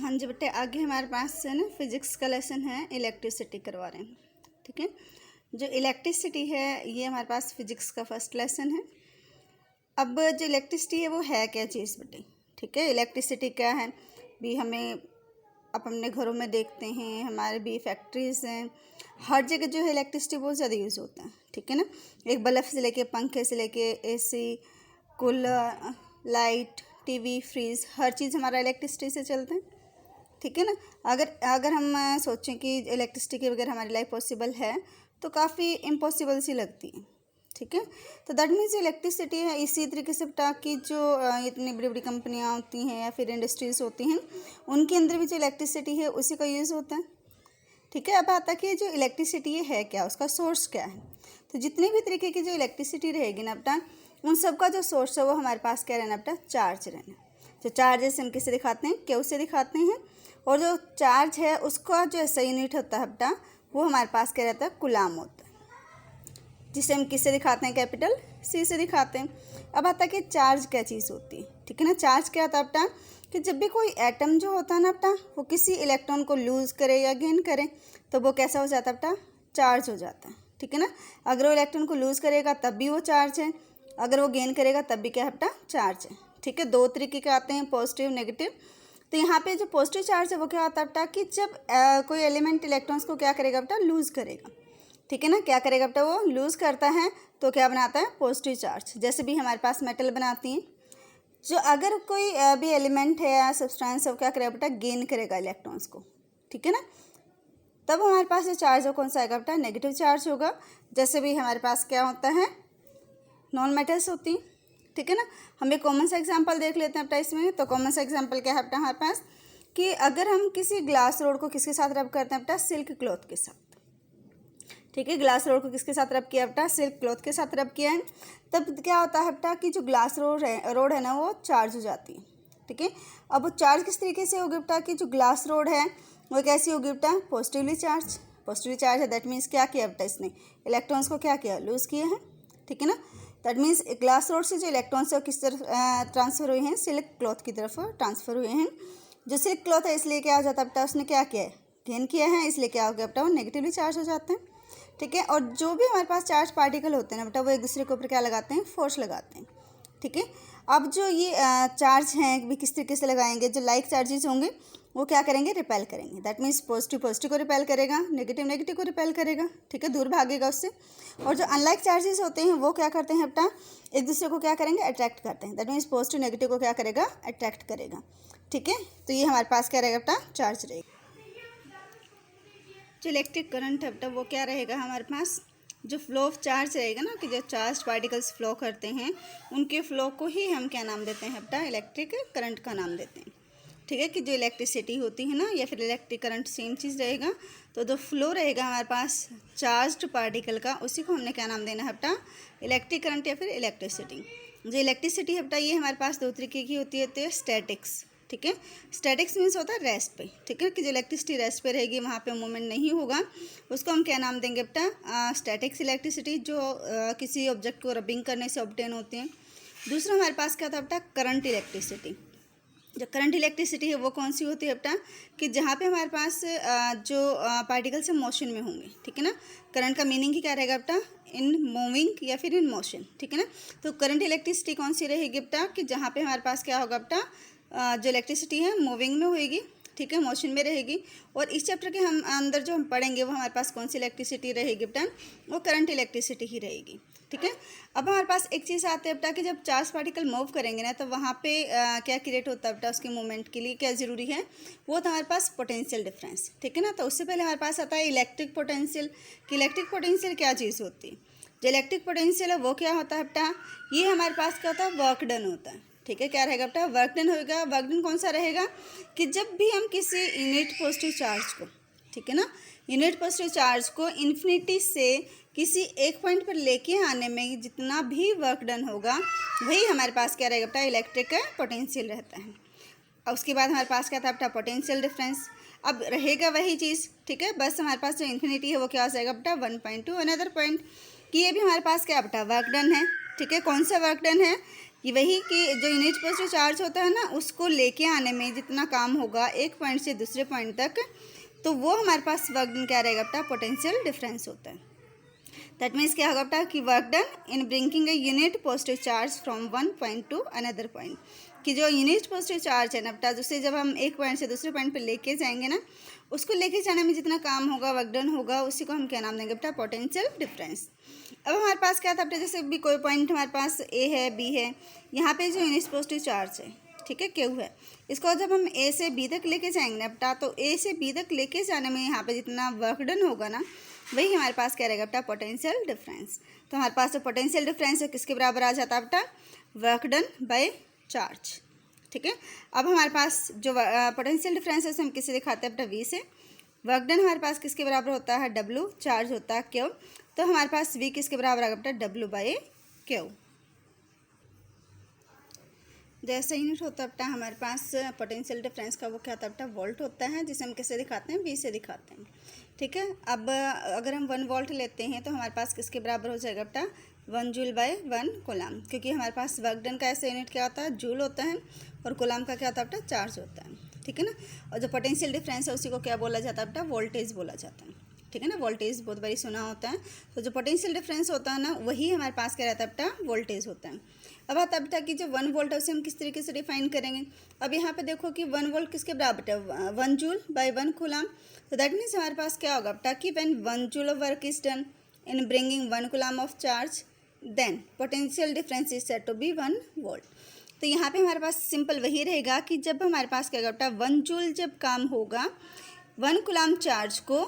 हाँ जी बेटे, आगे हमारे पास से ना फिजिक्स का लेसन है, इलेक्ट्रिसिटी करवा रहे हैं। ठीक है, जो इलेक्ट्रिसिटी है ये हमारे पास फिजिक्स का फर्स्ट लेसन है। अब जो इलेक्ट्रिसिटी है वो है क्या चीज़ बेटे? ठीक है, इलेक्ट्रिसिटी क्या है भी हमें अपने घरों में देखते हैं, हमारे भी फैक्ट्रीज़ हैं, हर जगह जो है इलेक्ट्रिसिटी बहुत ज़्यादा यूज़ होता है। ठीक है ना, एक बल्ब से लेके पंखे से लेके AC, cooler, light, TV, fridge, हर चीज़ हमारा इलेक्ट्रिसिटी से चलता है। ठीक है ना, अगर अगर हम सोचें कि इलेक्ट्रिसिटी के बगैर हमारी लाइफ पॉसिबल है तो काफ़ी इम्पॉसिबल सी लगती है। ठीक है, तो दैट मीन्स इलेक्ट्रिसिटी है इसी तरीके से बता कि जो इतनी बड़ी बड़ी कंपनियां होती हैं या फिर इंडस्ट्रीज़ होती हैं, उनके अंदर भी जो इलेक्ट्रिसिटी है उसी का यूज़ होता है। ठीक है, अब आता है कि जो इलेक्ट्रिसिटी है क्या, उसका सोर्स क्या है। तो जितनी भी तरीके की जो इलेक्ट्रिसिटी रहेगी ना बेटा, उन सब का जो सोर्स है वो हमारे पास क्या रहना बेटा, चार्ज रहना। जो चार्ज है हम किसे दिखाते हैं, क्यू से दिखाते हैं, और जो चार्ज है उसका जो ऐसा यूनिट होता है बेटा, वो हमारे पास क्या रहता है, कूलाम होता है, जिसे हम किससे दिखाते हैं, कैपिटल सी से दिखाते हैं। अब आता है कि चार्ज क्या चीज़ होती है। ठीक है ना, चार्ज क्या होता है बेटा कि जब भी कोई एटम जो होता है ना बेटा, वो किसी इलेक्ट्रॉन को लूज़ करे या गेन करे तो वो कैसा हो जाता है बेटा, चार्ज हो जाता है। ठीक है ना, अगर वो इलेक्ट्रॉन को लूज़ करेगा तब भी वो चार्ज है, अगर वो गेन करेगा तब भी क्या है बेटा, चार्ज है। ठीक है, दो तरीके के आते हैं, पॉजिटिव नेगेटिव। तो यहाँ पे जो पॉजिटिव चार्ज है वो क्या होता है बेटा कि जब कोई एलिमेंट इलेक्ट्रॉन्स को क्या करेगा बेटा, लूज़ करेगा। ठीक है ना, क्या करेगा बेटा, वो लूज़ करता है तो क्या बनाता है, पॉजिटिव चार्ज। जैसे भी हमारे पास मेटल बनाती हैं, जो अगर कोई भी एलिमेंट है या सब्सटेंस है वो क्या करेगा बेटा, गेन करेगा इलेक्ट्रॉन्स को। ठीक है ना, तब हमारे पास जो चार्ज है कौन सा आएगा बेटा, नेगेटिव चार्ज होगा। जैसे भी हमारे पास क्या होता है, नॉन मेटल्स होती हैं। ठीक है ना, हम एक कॉमन सा एग्जांपल देख लेते हैं बेटा इसमें। तो कॉमन सा एग्जांपल क्या है बेटा हमारे पास कि अगर हम किसी ग्लास रोड को किसके साथ रब करते हैं बेटा, सिल्क क्लॉथ के साथ। ठीक है, ग्लास रोड को किसके साथ रब किया बेटा, सिल्क क्लॉथ के साथ रब किया है, तब क्या होता है बेटा कि जो ग्लास रोड है ना वो चार्ज हो जाती है। ठीक है, अब वो चार्ज किस तरीके से होगी बेटा कि जो ग्लास रोड है वो कैसी होगी बेटा, पॉजिटिवली चार्ज। पॉजिटिवली चार्ज है, दैट मीन्स क्या किया बेटा, इसने इलेक्ट्रॉन्स को क्या किया, लूज़ किया है। ठीक है ना, दैट मीन्स ग्लास रोड से जो इलेक्ट्रॉन्स है वो किस तरफ ट्रांसफ़र हुए हैं, सिल्क क्लॉथ की तरफ ट्रांसफ़र हुए हैं। जो सिल्क क्लॉथ है इसलिए क्या हो जाता है बेटा, उसने क्या किया है, गेन किया है, इसलिए क्या हो गया बेटा, वो नेगेटिवली चार्ज हो जाते हैं। ठीक है, और जो भी हमारे पास चार्ज पार्टिकल होते हैं ना बेटा, वो एक दूसरे के ऊपर क्या लगाते हैं, फोर्स लगाते हैं। ठीक है, अब जो ये चार्ज हैं भी किस तरीके से लगाएंगे, जो लाइक चार्जेस होंगे वो क्या करेंगे, रिपेल करेंगे। दैट मीन्स पॉजिटिव पॉजिटिव को रिपेल करेगा, नेगेटिव नेगेटिव को रिपेल करेगा। ठीक है, दूर भागेगा उससे। और जो अनलाइक चार्जेस होते हैं वो क्या करते हैं बेटा, एक दूसरे को क्या करेंगे, अट्रैक्ट करते हैं। दैट मीन्स पॉजिटिव नेगेटिव को क्या करेगा, अट्रैक्ट करेगा। ठीक है, तो ये हमारे पास क्या रहेगा बेटा, चार्ज रहेगा। जो इलेक्ट्रिक करंट है बेटा वो क्या रहेगा हमारे पास, जो फ्लो ऑफ चार्ज रहेगा ना, कि जो चार्ज पार्टिकल्स फ्लो करते हैं उनके फ्लो को ही हम क्या नाम देते हैं बेटा, इलेक्ट्रिक करंट का नाम देते हैं। ठीक है, कि जो इलेक्ट्रिसिटी होती है ना या फिर इलेक्ट्रिक करंट सेम चीज़ रहेगा। तो जो फ्लो रहेगा हमारे पास चार्ज्ड पार्टिकल का, उसी को हमने क्या नाम देना है बेटा, इलेक्ट्रिक करंट या फिर इलेक्ट्रिसिटी। जो इलेक्ट्रिसिटी है बेटा ये हमारे पास दो तरीके की होती है स्टैटिक्स। ठीक है, स्टैटिक्स मीन्स होता है रेस्ट पे। ठीक है, कि जो इलेक्ट्रिसिटी रेस्ट पे रहेगी, वहाँ पे मूवमेंट नहीं होगा, उसको हम क्या नाम देंगे बेटा, स्टैटिक्स इलेक्ट्रिसिटी, जो किसी ऑब्जेक्ट को रबिंग करने से ऑब्टेन होते हैं। दूसरा हमारे पास क्या था बेटा, करंट इलेक्ट्रिसिटी। जो करंट इलेक्ट्रिसिटी है वो कौन सी होती है बेटा, कि जहाँ पे हमारे पास जो पार्टिकल्स मोशन में होंगे। ठीक है ना, करंट का मीनिंग ही क्या रहेगा बेटा, इन मूविंग या फिर इन मोशन। ठीक है ना, तो करंट इलेक्ट्रिसिटी कौन सी रहेगी बेटा, कि जहाँ पे हमारे पास क्या होगा बेटा, जो इलेक्ट्रिसिटी है मूविंग में होएगी। ठीक है, मोशन में रहेगी। और इस चैप्टर के हम अंदर जो हम पढ़ेंगे वो हमारे पास कौन सी इलेक्ट्रिसिटी रहेगी बेटा, वो करंट इलेक्ट्रिसिटी ही रहेगी। ठीक है, अब हमारे पास एक चीज़ आती है बेटा कि जब चार्ज पार्टिकल मूव करेंगे ना, तो वहाँ पे क्या क्रिएट होता है बेटा, उसके मूवमेंट के लिए क्या ज़रूरी है, वो तो हमारे पास पोटेंशियल डिफरेंस। ठीक है ना, तो उससे पहले हमारे पास आता है इलेक्ट्रिक पोटेंशियल। कि इलेक्ट्रिक पोटेंशियल क्या चीज़ होती है, जो इलेक्ट्रिक पोटेंशियल है वो क्या होता है बेटा, ये हमारे पास क्या होता है, वर्क डन होता है। ठीक है, क्या रहेगा बेटा, वर्क डन होगा। वर्क डन कौन सा रहेगा, कि जब भी हम किसी यूनिट पॉजिटिव चार्ज को, ठीक है ना, यूनिट पॉजिटिव चार्ज को इन्फिनिटी से किसी एक पॉइंट पर लेके आने में जितना भी वर्क डन होगा, वही हमारे पास क्या रहेगा बेटा, इलेक्ट्रिक पोटेंशियल रहता है। और उसके बाद हमारे पास क्या था बेटा, पोटेंशियल डिफरेंस। अब रहेगा वही चीज़। ठीक है, बस हमारे पास जो इन्फिनिटी है वो क्या हो जाएगा बेटा, 1 पॉइंट टू अनदर पॉइंट। कि ये भी हमारे पास क्या बेटा, वर्क डन है। ठीक है, कौन सा वर्क डन है, कि वही कि जो यूनिट पॉजिटिव चार्ज होता है ना, उसको लेके आने में जितना काम होगा एक पॉइंट से दूसरे पॉइंट तक, तो वो हमारे पास वर्क डन क्या रहेगा बेटा, पोटेंशियल डिफरेंस होता है। दैट मीन्स क्या होगा बेटा कि work done in bringing a unit positive charge from one point two another point, कि जो यूनिट पॉजिटिव चार्ज है ना बेटा, जिससे जब हम एक पॉइंट से दूसरे पॉइंट पे लेके जाएंगे ना, उसको लेके जाने में जितना काम होगा, वर्क डन होगा, उसी को हम क्या नाम देंगे बेटा, पोटेंशियल डिफरेंस। अब हमारे पास क्या था बेटा, जैसे भी कोई पॉइंट हमारे पास ए है, बी है, यहाँ पे जो यूनिट पॉजिटिव चार्ज है, ठीक है, क्यू है, इसको जब हम ए से बी तक लेके जाएंगे ना बेटा, तो ए से बी तक लेके जाने में यहाँ पे जितना वर्क डन होगा ना, वही हमारे पास क्या रहेगा बेटा, पोटेंशियल डिफरेंस। तो हमारे पास जो पोटेंशियल डिफरेंस है किसके बराबर आ जाता है बेटा, वर्क डन बाय चार्ज। ठीक है, अब हमारे पास जो पोटेंशियल डिफरेंस है उसे हम किससे दिखाते हैं बेटा, वी से। वर्क डन हमारे पास किसके बराबर होता है, डब्ल्यू, चार्ज होता है क्यू, तो हमारे पास वी किसके बराबर आएगा बेटा, डब्ल्यू बाय क्यू। जैसा यूनिट होता है बेटा हमारे पास पोटेंशियल डिफरेंस का, वो क्या होता है बेटा, वोल्ट होता है, जिसे हम किससे दिखाते हैं, वी से दिखाते हैं। ठीक है, अब अगर हम 1 वोल्ट लेते हैं तो हमारे पास किसके बराबर हो जाएगा बेटा, 1 जूल बाय 1 कूलाम, क्योंकि हमारे पास वर्क डन का ऐसा यूनिट क्या होता है, जूल होता है, और कूलाम का क्या होता है बेटा, चार्ज होता है। ठीक है ना, और जो पोटेंशियल डिफरेंस है उसी को क्या बोला जाता है बेटा, वोल्टेज बोला जाता है। ठीक है ना, वोल्टेज बहुत बारी सुना होता है, तो जो पोटेंशियल डिफरेंस होता है ना, वही हमारे पास क्या रहता है बेटा, वोल्टेज होता है। अब आता है बेटा कि जो 1 वोल्ट है उसे हम किस तरीके से डिफाइन करेंगे। अब यहाँ पे देखो कि 1 वोल्ट किसके बराबर है, 1 जूल बाय 1 कूलाम, तो दैट मीन्स हमारे पास क्या होगा बेटा कि when 1 joule of work is done in bringing 1 coulomb of charge, then potential difference is said to be 1 volt. तो यहाँ पे हमारे पास सिंपल वही रहेगा कि जब हमारे पास क्या होगा बेटा, 1 जूल जब काम होगा 1 कूलाम चार्ज को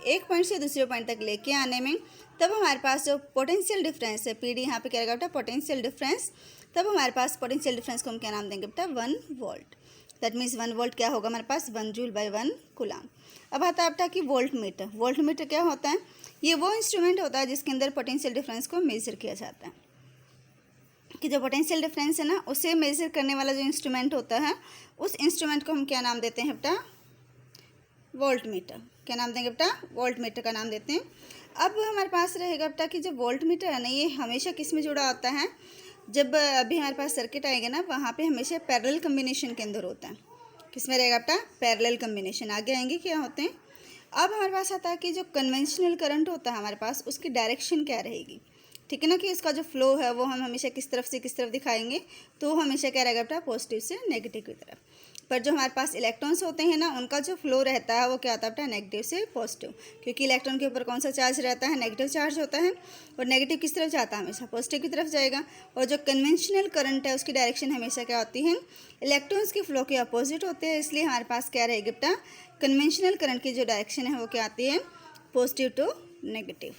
एक पॉइंट से दूसरे पॉइंट तक लेके आने में, तब हमारे पास जो पोटेंशियल डिफरेंस है, पी डी यहाँ पे क्या रहेगा बेटा, पोटेंशियल डिफरेंस, तब हमारे पास पोटेंशियल डिफरेंस को हम क्या नाम देंगे बेटा, 1 वोल्ट। दैट मीन्स 1 वोल्ट क्या होगा हमारे पास, 1 जूल बाय 1 कूलाम। अब आता है बेटा कि वोल्ट मीटर। वोल्ट मीटर क्या होता है, ये वो इंस्ट्रूमेंट होता है जिसके अंदर पोटेंशियल डिफरेंस को मेजर किया जाता है, कि जो पोटेंशियल डिफरेंस है ना, उसे मेजर करने वाला जो इंस्ट्रूमेंट होता है, उस इंस्ट्रूमेंट को हम क्या नाम देते हैं बेटा, वोल्ट मीटर। क्या नाम देंगे बेटा, वोल्ट मीटर का नाम देते हैं। अब हमारे पास रहेगा बेटा कि जो वोल्ट मीटर है ना, ये हमेशा किस में जुड़ा होता है, जब अभी हमारे पास सर्किट आएगा ना, वहाँ पे हमेशा पैरेलल कम्बिनेशन के अंदर होता है। किस में रहेगा बेटा, पैरेलल कम्बिनेशन। आगे आएंगे क्या होते हैं। अब हमारे पास आता है कि जो कन्वेंशनल करंट होता है हमारे पास, उसकी डायरेक्शन क्या रहेगी। ठीक है ना, कि इसका जो फ्लो है वो हम हमेशा किस तरफ से किस तरफ दिखाएंगे, तो हमेशा क्या रहेगा बेटा, पॉजिटिव से नेगेटिव की तरफ। पर जो हमारे पास इलेक्ट्रॉन्स होते हैं ना, उनका जो फ्लो रहता है वो क्या होता है बेटा, नेगेटिव से पॉजिटिव, क्योंकि इलेक्ट्रॉन के ऊपर कौन सा चार्ज रहता है, नेगेटिव चार्ज होता है, और नेगेटिव किस तरफ जाता है, हमेशा पॉजिटिव की तरफ जाएगा। और जो कन्वेंशनल करंट है उसकी डायरेक्शन हमेशा क्या होती है, इलेक्ट्रॉन्स के फ्लो के अपोजिट होते हैं, इसलिए हमारे पास क्या रहेगी बेटा, कन्वेंशनल करंट की जो डायरेक्शन है वो क्या आती है, पॉजिटिव टू नेगेटिव।